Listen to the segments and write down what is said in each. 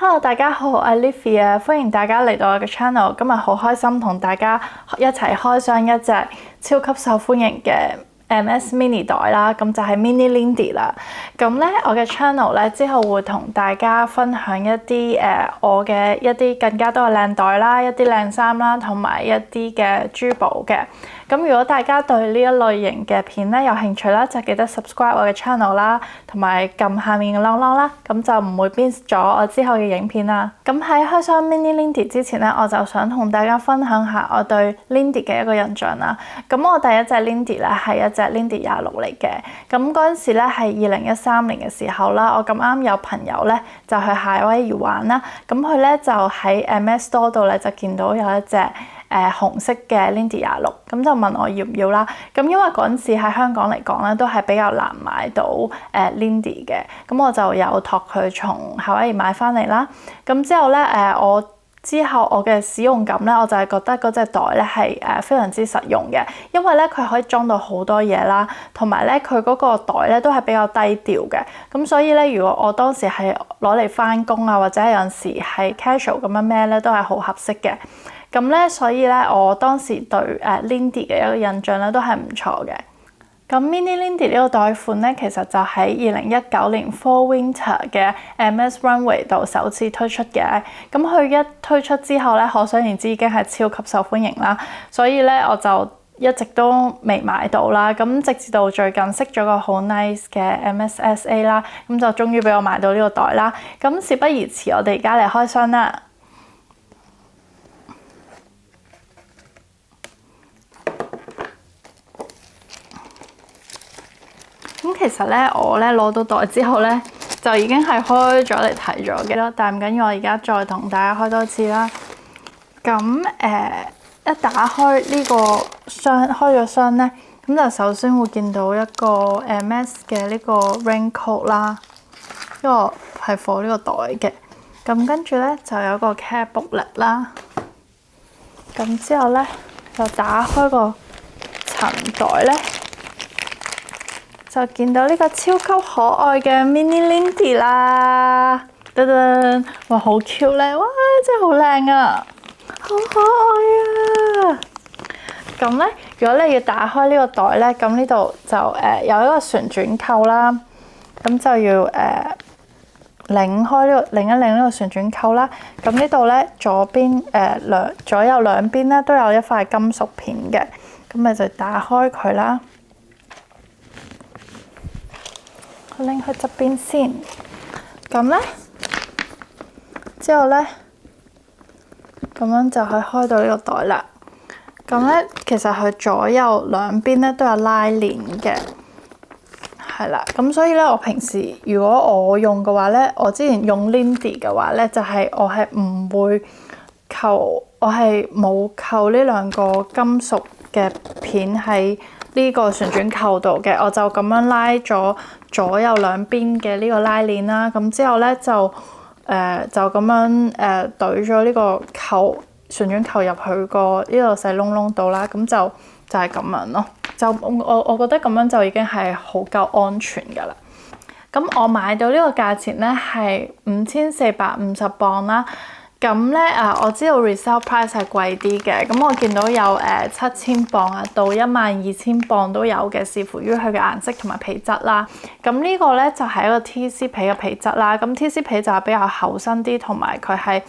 Hello，大家好，我係 Livia，歡迎大家嚟到我嘅 channel。今日好開心同大家一齊開箱一隻超級受歡迎嘅 MS Mini 袋啦，咁就係 Mini Lindy 啦。咁咧，我嘅 channel 咧之後會同大家分享一啲我嘅一啲更加多嘅靚袋啦，一啲靚衫啦，同埋一啲嘅珠寶嘅。咁如果大家對呢一類型嘅片咧有興趣啦，就記得 subscribe 我嘅 channel 啦，同埋撳下面嘅啷啷啦，咁就唔會 miss 咗我之後嘅影片啦。咁喺開箱 Mini Lindy 之前咧，我就想同大家分享下我對 Lindy 嘅一個印象啦。咁我第一隻 Lindy 咧係一隻 Lindy 26嚟嘅。咁嗰陣時咧係2013年嘅時候啦，我咁啱有朋友咧就去夏威夷玩啦，咁佢咧就喺 MS Store 度咧就見到有一隻紅色嘅 Lindy 26，咁就問我要唔要啦。咁因為嗰陣時喺香港嚟講咧，都係比較難買到Lindy 嘅，咁我就有託佢從夏威夷買翻嚟啦。咁之後咧我嘅使用感咧，我就係覺得嗰隻袋咧係非常之實用嘅，因為咧佢可以裝到好多嘢啦，同埋咧佢嗰個袋咧都係比較低調嘅。咁所以咧，如果我當時係攞嚟翻工啊，或者有陣時係 casual 咁樣孭咧，都係好合適嘅。咁咧，所以咧，我當時對Lindy 嘅一個印象咧都係唔錯嘅。咁 Mini Lindy 呢個袋款咧，其實就喺2019年 Fall Winter 嘅 MS Runway 度首次推出嘅。咁佢一推出之後咧，可想而知已經係超級受歡迎啦。所以咧，我就一直都未買到啦。咁直至到最近識咗個好 nice 嘅 MSSA 啦，咁就終於俾我買到呢個袋啦。咁事不宜遲，我哋而家嚟開箱啦。咁其實咧，我咧攞到袋之後咧，就已經係開咗嚟睇咗嘅啦。但係唔緊要，我而家再同大家開多次啦。咁一打開呢個箱，開咗箱咧，咁就首先會見到一個MS 嘅呢個 raincoat 啦，呢個係放呢個袋嘅。咁跟住咧就有一個 care booklet 啦。咁之後咧就打開個層袋咧，就見到呢個超級可愛嘅 Mini Lindy 啦，噔噔，哇好 Q 咧，哇真係好靚啊，好可愛啊！咁咧，如果你要打開呢個袋咧，咁呢度就有一個旋轉扣啦，咁就要擰開呢個，擰一擰呢個旋轉扣啦。咁呢度咧左邊左右兩邊咧都有一塊金屬片嘅，咁咪就打開佢啦。拎去側邊先，咁咧之後咧咁樣就可以開到呢個袋啦。咁咧其實佢左右兩邊咧都有拉鏈嘅，係啦。咁所以咧我平時如果我用嘅話咧，我之前用 Lindy 嘅話咧，就係我係唔會扣，我係冇扣呢兩個金屬嘅片喺呢個旋轉扣度嘅，我就咁樣拉咗左右兩邊嘅呢個拉鏈啦。咁之後咧就咁樣懟咗呢個旋轉扣入去個呢度細窿窿度啦。咁就係咁樣咯。就我覺得咁樣就已經係好夠安全㗎啦。咁我買到呢個價錢咧係5450磅啦。咁咧我知道 resale price 係貴啲嘅，咁我見到有7000磅啊到12000磅都有嘅，視乎於佢嘅顏色同埋皮質啦。咁呢個咧就係一個 TC 皮嘅皮質啦。咁 TC 皮就係比較厚身啲，同埋佢係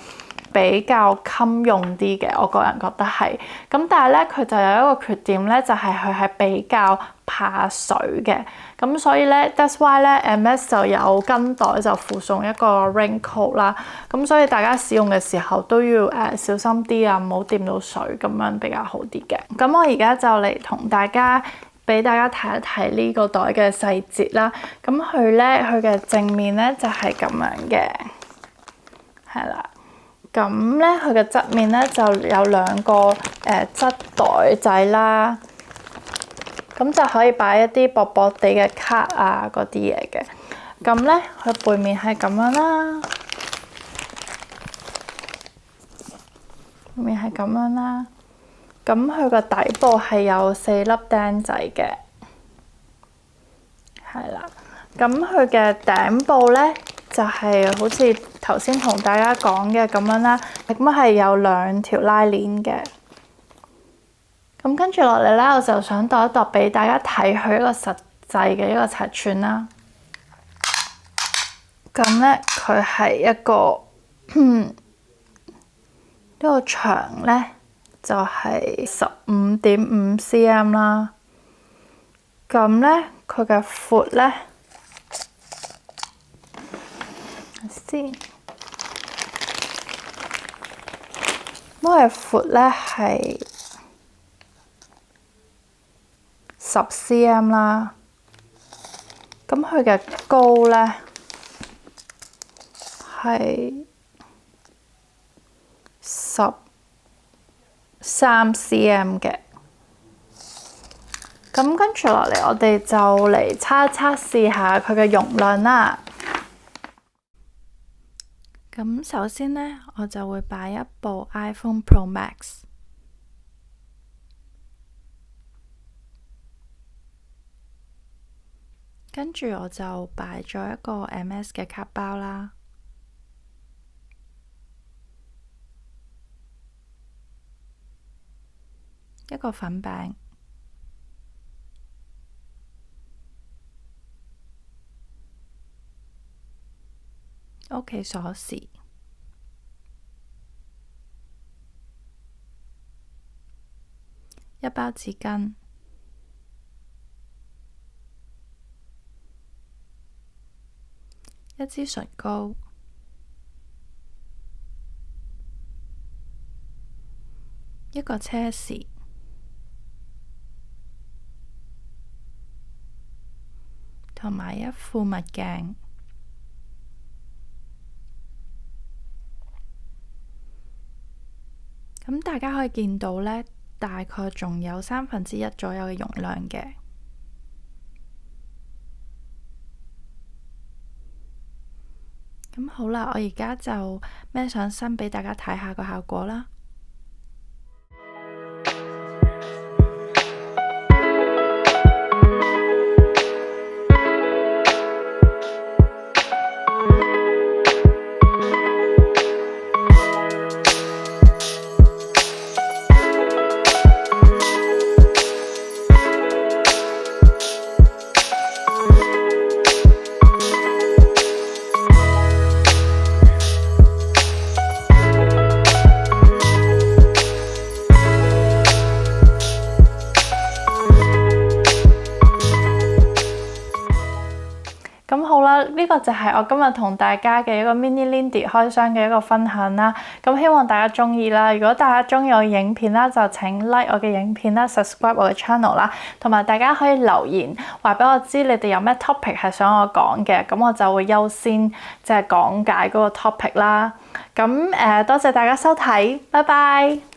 比較襟用啲嘅，我個人覺得係。咁但係咧佢就有一個缺點咧，就係佢係比較怕水嘅。咁所以咧 that's why 咧 MS 就有跟袋就附送一個 raincoat 啦。咁所以大家使用嘅時候都要小心啲啊，唔好掂到水，咁樣比較好啲嘅。咁我而家就嚟同大家俾大家睇一睇呢個袋嘅細節啦。咁佢嘅正面咧就係咁樣嘅，係啦。咁咧佢嘅側面咧就有兩個側袋仔啦，咁就可以擺一啲薄薄地嘅卡啊嗰啲嘢嘅。咁咧佢背面係咁樣啦，背面係咁樣啦。咁佢個底部係有4粒釘仔嘅，係啦。咁佢嘅頂部咧就係好似頭先同大家講嘅咁樣啦，咁係有2條拉鏈嘅。咁跟住落嚟咧，我就想度一度俾大家睇佢一個實際嘅一個尺寸啦。咁咧，佢係一個呢個長咧就係15.5 cm 啦。咁咧，佢嘅闊咧先，因為闊咧係10 cm 啦。咁佢嘅高咧係13 cm 嘅。咁跟住落嚟，我哋就嚟測試下佢嘅容量啦。咁首先呢，我就會擺一部 iPhone Pro Max， 跟住我就擺咗一個 MS 嘅卡包啦，一個粉餅，屋企鎖匙，一包紙巾，一支唇膏，一個車匙，同埋一副墨鏡。咁大家可以見到呢，大概仲有1/3左右嘅容量嘅。咁好啦，我而家就孭上身俾大家睇下個效果啦。咁好啦，呢個就係我今日同大家嘅一個 Mini Lindy 開箱嘅一個分享啦。咁希望大家中意啦。如果大家中意我嘅影片啦，就請 like 我嘅影片啦 ，subscribe 我嘅 channel 啦，同埋大家可以留言話俾我知你哋有咩 topic 係想我講嘅，咁我就會優先即係講解嗰個 topic 啦。咁多謝大家收睇，拜拜。